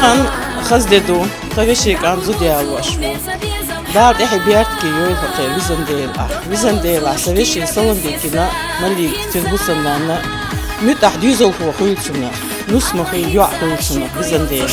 خان خزددو طبيشيك عن زودي عواشو بعد إحي بيارتكي يوي فقير ويزنديل عسويشي صون ديكنا مالي تربوصن لنا متح ديزل هو خويلشنا نسمو خي يوع خويلشنا ويزنديل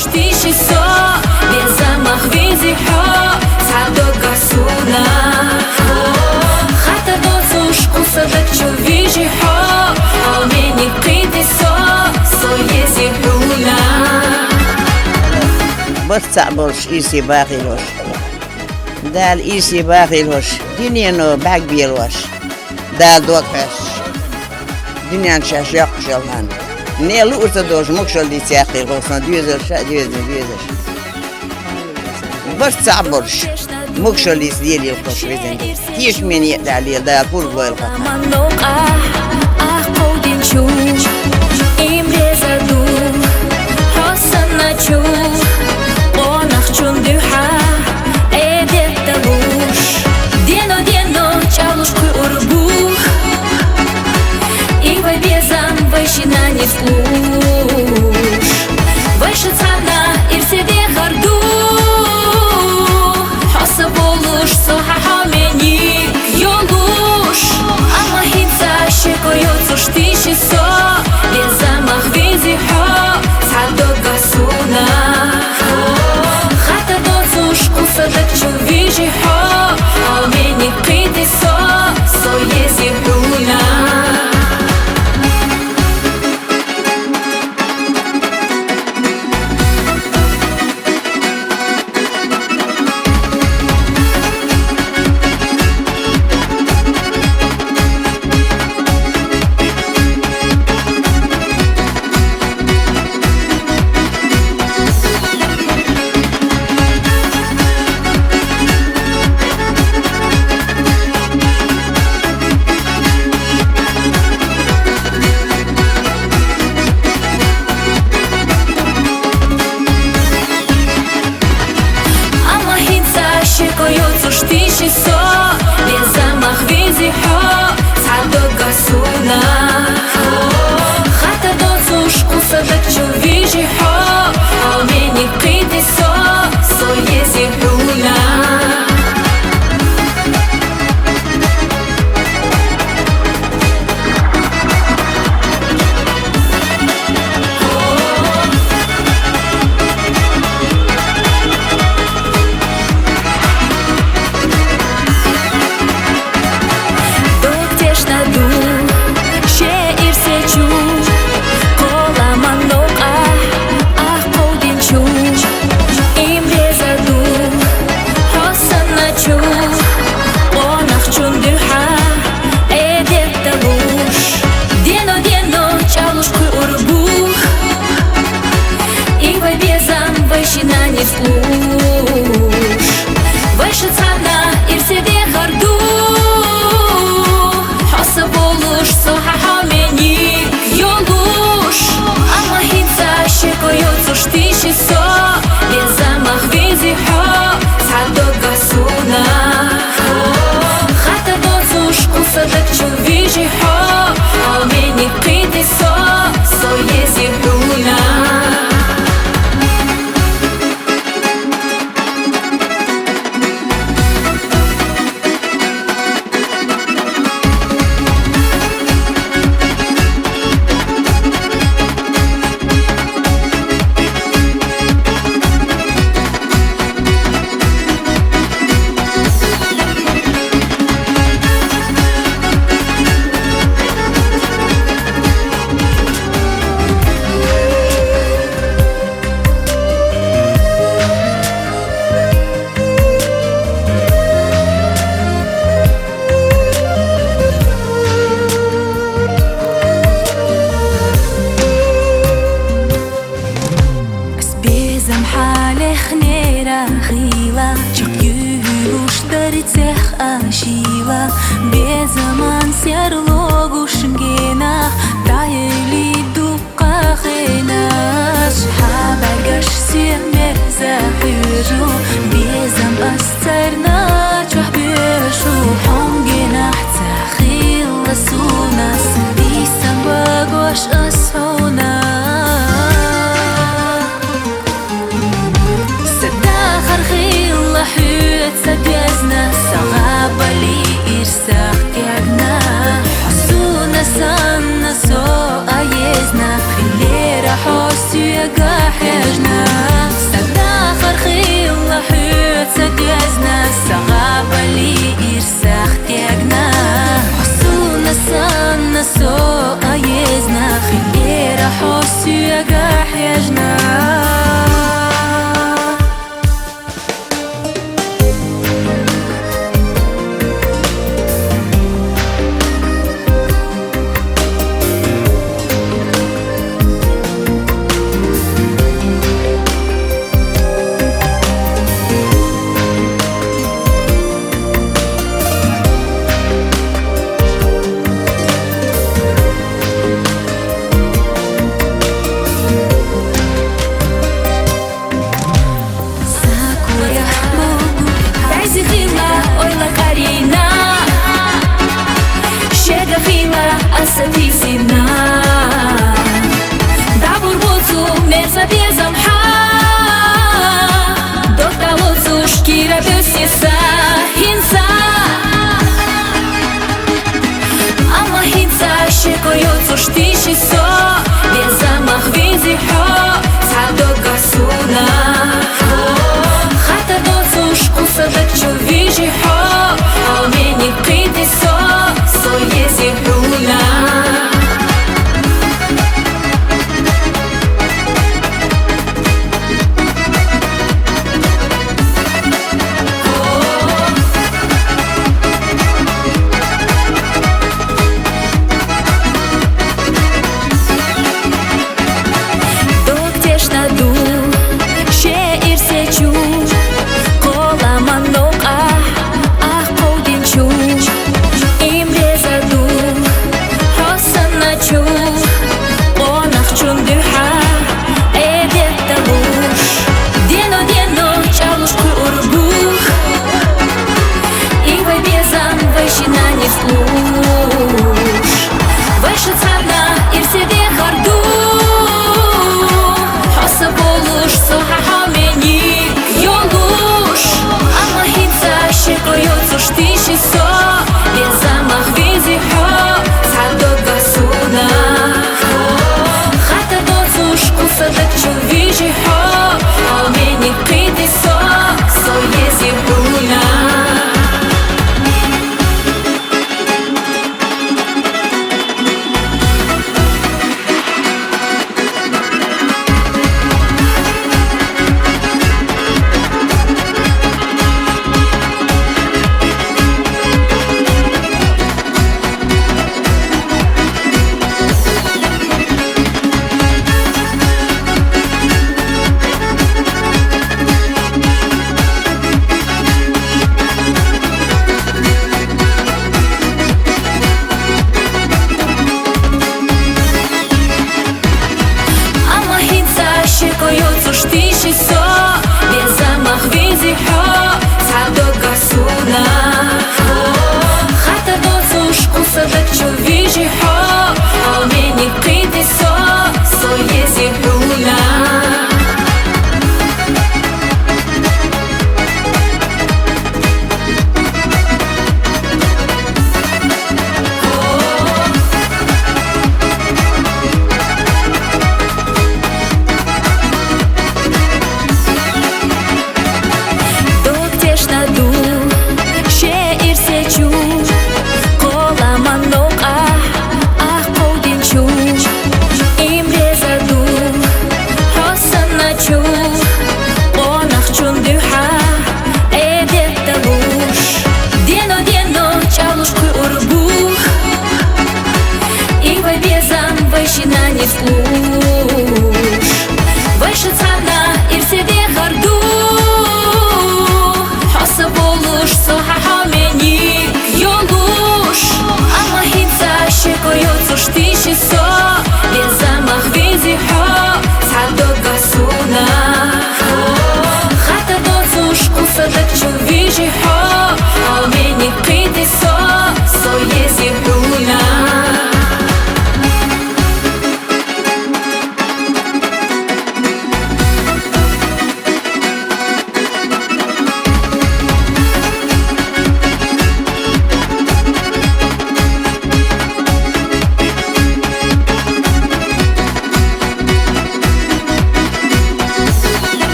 بتصعبوش إيسي باقيلوش دال إيسي باقيلوش دنيا باق بيلوش دال دوكش دنيا شاش يقشلان نيلو أرتدوش مكشل دي تاقي غوصنا ديوزر بتصعبوش مكشل دي سديلي القش بيزن تيش من يقدع لي دال فول بوي القطع Выше цана и в себе горду Хоса болуш, соха хамени Йолуш Ама хитса щекоёцу штиши со Без замах визи хо Цадо гасуна Хата доцуш кусадак чу вижи хо Амени киди со Со ези хуна Штиши со, без замах визи хо, цадо гасуна. Хата доцуш кусадак чу вижи хо, алмени киди со, со ези хуна. Выше цана и в себе горду Хоса болуш, соха хамени Йолуш Ама хитса щекоёцу штиши со Без замах визи хо Цадо гасуна Хата доцуш кусадак чу вижи хо Алмени киди со Со ези хуна Ашила, без заман серлогу шнгена, тайли дупка хенаш, хабаргаш семер захиру, без зам астарна чахбешу, хонгена хцахил ласунас, бисам багош асуна. حياجنا سدا خرخي الله حيوت سديزنا سغابة لي إرساخ تيجنا حصونا سانا سوء يزنا خير حسو يقع حياجنا Assatisina Da burbuțu merza biezam ha Dokta locu shkira bësisa hinsa Ama hinsa shekojocu shtishi so Bieza ma hvizi ho Ca do kasuna Khata docu shkusa dhe që vizhi ho Almeni qiti so So jezi huna Do gdzieś na dół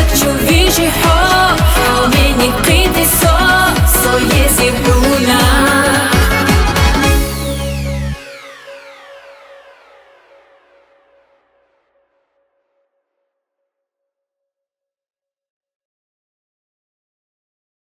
صدق شو فيجي حب حاميني بقيت الصوت